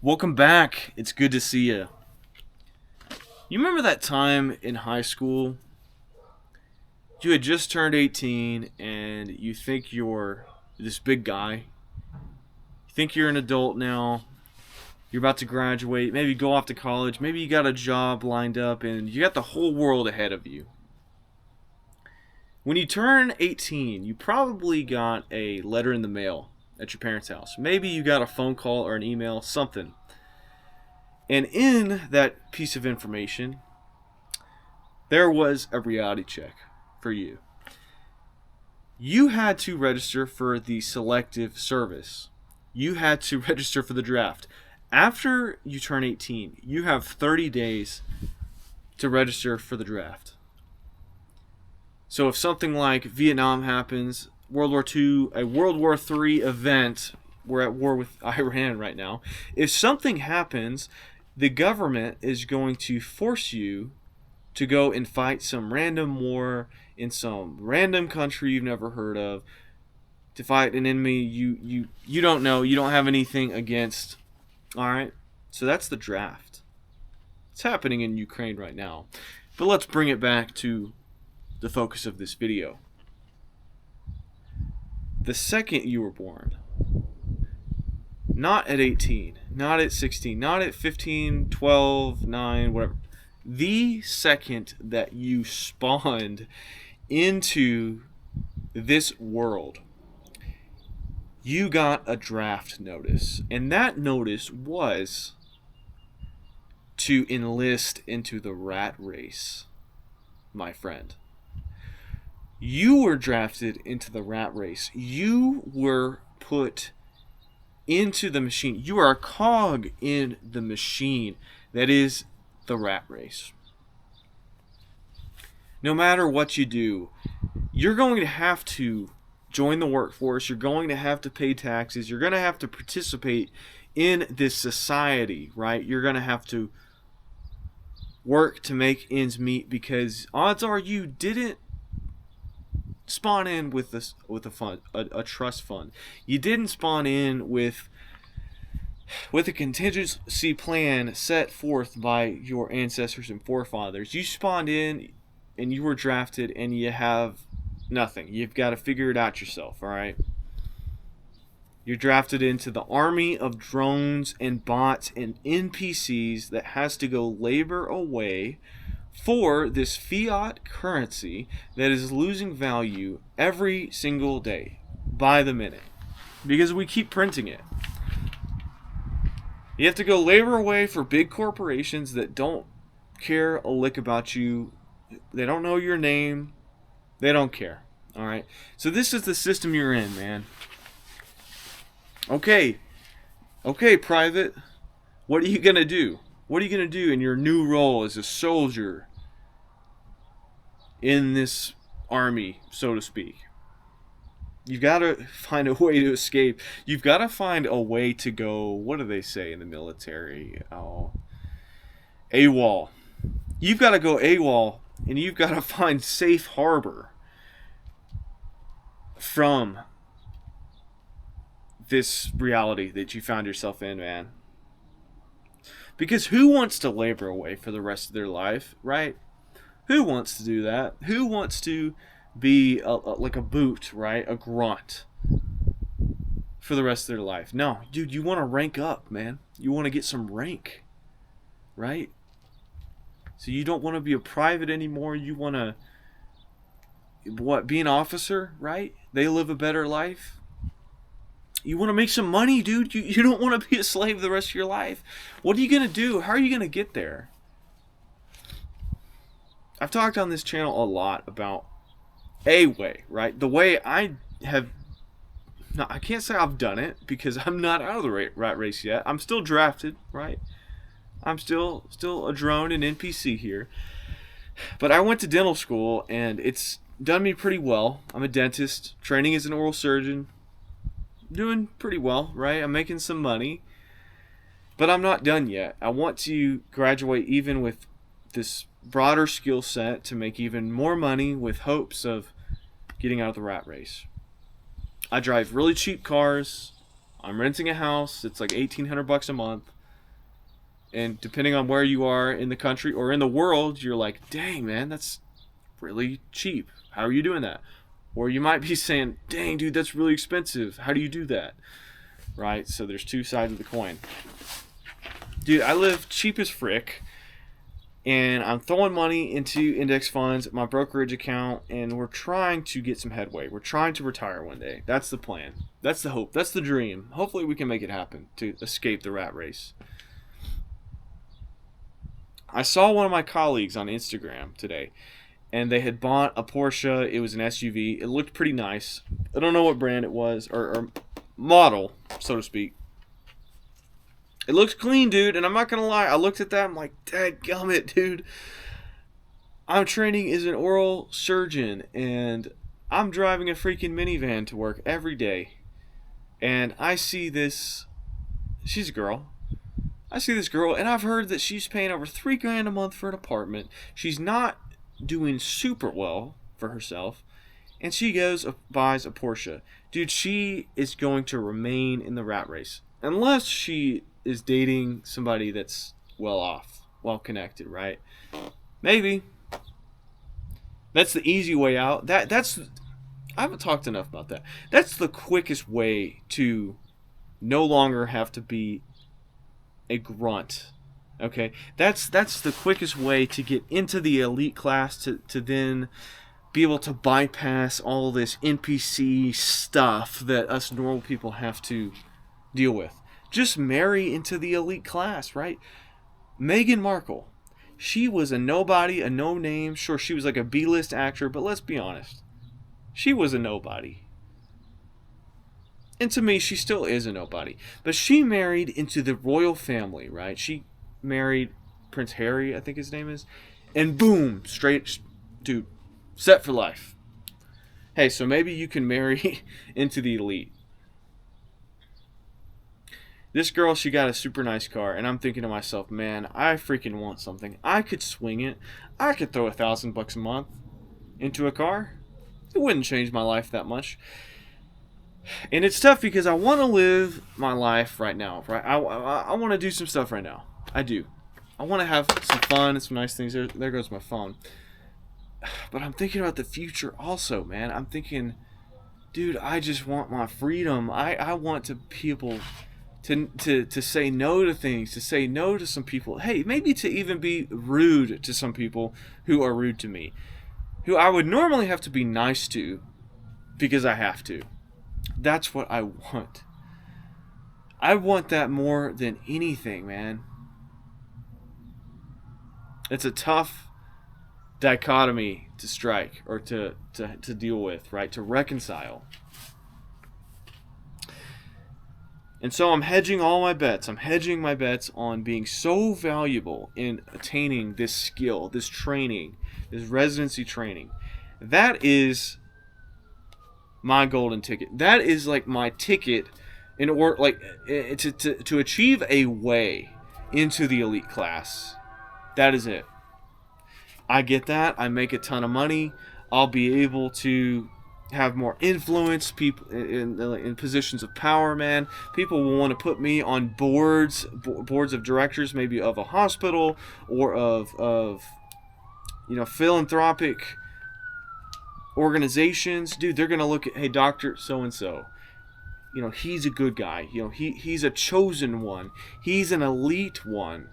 Welcome back. It's good to see you. You remember that time in high school? You had just turned 18 and you think you're this big guy. You think you're an adult now. You're about to graduate, maybe go off to college, maybe you got a job lined up and you got the whole world ahead of you. When you turn 18, you probably got a letter in the mail at your parents' house. Maybe you got a phone call or an email, something. And in that piece of information, there was a reality check for you. You had to register for the selective service. You had to register for the draft. After you turn 18, you have 30 days to register for the draft. So if something like Vietnam happens, World War II, a World War III event, we're at war with Iran right now. If something happens, the government is going to force you to go and fight some random war in some random country you've never heard of, to fight an enemy you don't know, you don't have anything against. All right? So that's the draft. It's happening in Ukraine right now. But let's bring it back to the focus of this video. The second you were born, not at 18, not at 16, not at 15, 12, 9, whatever. The second that you spawned into this world, you got a draft notice. And that notice was to enlist into the rat race, my friend. You were drafted into the rat race. You were put into the machine. You are a cog in the machine that is the rat race. No matter what you do, you're going to have to join the workforce. You're going to have to pay taxes. You're going to have to participate in this society, right? You're going to have to work to make ends meet, because odds are you didn't spawn in with a trust fund. You didn't spawn in with a contingency plan set forth by your ancestors and forefathers. You spawned in and you were drafted and you have nothing. You've got to figure it out yourself, all right? You're drafted into the army of drones and bots and NPCs that has to go labor away for this fiat currency that is losing value every single day by the minute because we keep printing it. You have to go labor away for big corporations that don't care a lick about you. They don't know your name. They don't care. All right. So this is the system you're in, man. Okay, private. What are you going to do? What are you going to do in your new role as a soldier in this army, so to speak? You've got to find a way to escape. You've got to find a way to go, what do they say in the military? Oh, AWOL. You've got to go AWOL, and you've got to find safe harbor from this reality that you found yourself in, man. Because who wants to labor away for the rest of their life, right? Who wants to do that? Who wants to be like a boot, right? A grunt for the rest of their life? No, dude, you want to rank up, man. You want to get some rank, right? So you don't want to be a private anymore. You want to, be an officer, right? They live a better life. You want to make some money, dude. You don't want to be a slave the rest of your life. What are you going to do? How are you going to get there? I've talked on this channel a lot about a way, right? The way I have... No, I can't say I've done it because I'm not out of the rat race yet. I'm still drafted, right? I'm still a drone and NPC here. But I went to dental school and it's done me pretty well. I'm a dentist, training as an oral surgeon. Doing pretty well, right? I'm making some money. But I'm not done yet. I want to graduate even with this broader skill set to make even more money with hopes of getting out of the rat race. I drive really cheap cars. I'm renting a house. It's like $1,800 a month. And depending on where you are in the country or in the world, you're like, dang, man, that's really cheap. How are you doing that? Or you might be saying, dang, dude, that's really expensive. How do you do that? Right? So there's two sides of the coin. Dude, I live cheap as frick. And I'm throwing money into index funds, my brokerage account, and we're trying to get some headway. We're trying to retire one day. That's the plan. That's the hope. That's the dream. Hopefully we can make it happen to escape the rat race. I saw one of my colleagues on Instagram today, and they had bought a Porsche. It was an SUV. It looked pretty nice. I don't know what brand it was, or model, so to speak. It looks clean, dude, and I'm not going to lie. I looked at that, I'm like, dadgummit, dude. I'm training as an oral surgeon, and I'm driving a freaking minivan to work every day. And I see this, she's a girl. I see this girl, and I've heard that she's paying over $3,000 a month for an apartment. She's not doing super well for herself, and she goes buys a Porsche. Dude, she is going to remain in the rat race. Unless she is dating somebody that's well off, well connected, right? Maybe. That's the easy way out. That's I haven't talked enough about that. That's the quickest way to no longer have to be a grunt. Okay? That's the quickest way to get into the elite class to then be able to bypass all this NPC stuff that us normal people have to deal with. Just marry into the elite class, right? Meghan Markle, she was a nobody, a no name. Sure, she was like a B-list actor, but let's be honest, she was a nobody. And to me, she still is a nobody. But she married into the royal family, right? She married Prince Harry, I think his name is, and boom, straight, dude, set for life. Hey, so maybe you can marry into the elite. This girl, she got a super nice car, and I'm thinking to myself, man, I freaking want something. I could swing it. I could throw $1,000 a month into a car. It wouldn't change my life that much. And it's tough because I want to live my life right now, right? I want to do some stuff right now. I do. I want to have some fun and some nice things. There goes my phone. But I'm thinking about the future also, man. I'm thinking, dude, I just want my freedom. I want to people to say no to things, to say no to some people. Hey, maybe to even be rude to some people who are rude to me, who I would normally have to be nice to because I have to. That's what I want. I want that more than anything, man. It's a tough dichotomy to strike or to deal with, right? To reconcile. And so I'm hedging all my bets. I'm hedging my bets on being so valuable in attaining this skill, this training, this residency training. That is my golden ticket. That is like my ticket in order, like to achieve a way into the elite class. That is it. I get that. I make a ton of money. I'll be able to have more influence, people in positions of power, man. People will want to put me on boards of directors, maybe of a hospital or of philanthropic organizations. Dude, they're gonna look at, hey, Dr. so and so, he's a good guy. He's a chosen one. He's an elite one,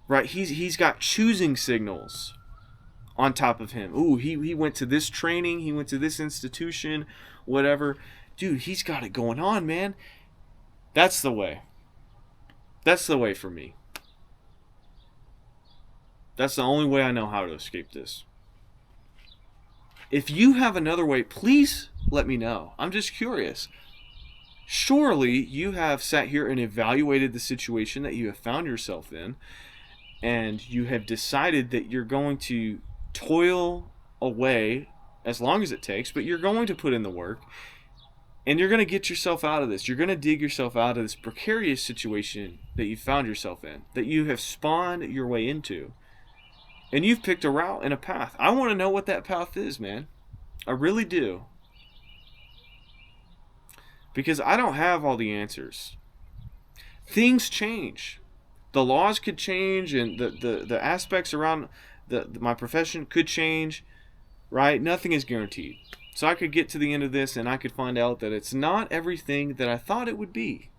right? He's got choosing signals on top of him. Ooh, he went to this training, he went to this institution, whatever. Dude, he's got it going on, man. That's the way. That's the way for me. That's the only way I know how to escape this. If you have another way, please let me know. I'm just curious. Surely you have sat here and evaluated the situation that you have found yourself in, and you have decided that you're going to toil away as long as it takes, but you're going to put in the work, and you're going to get yourself out of this. You're going to dig yourself out of this precarious situation that you found yourself in, that you have spawned your way into. And you've picked a route and a path. I want to know what that path is, man. I really do. Because I don't have all the answers. Things change. The laws could change, and the aspects around my profession could change, right? Nothing is guaranteed. So I could get to the end of this and I could find out that it's not everything that I thought it would be.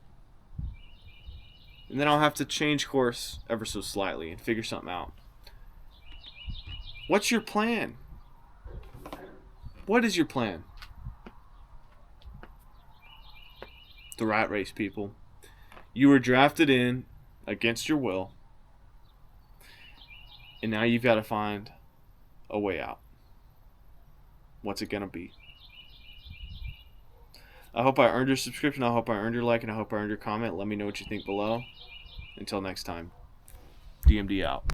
And then I'll have to change course ever so slightly and figure something out. What's your plan? What is your plan? The rat race, people. You were drafted in against your will, and now you've got to find a way out. What's it going to be? I hope I earned your subscription. I hope I earned your like, and I hope I earned your comment. Let me know what you think below. Until next time, DMD out.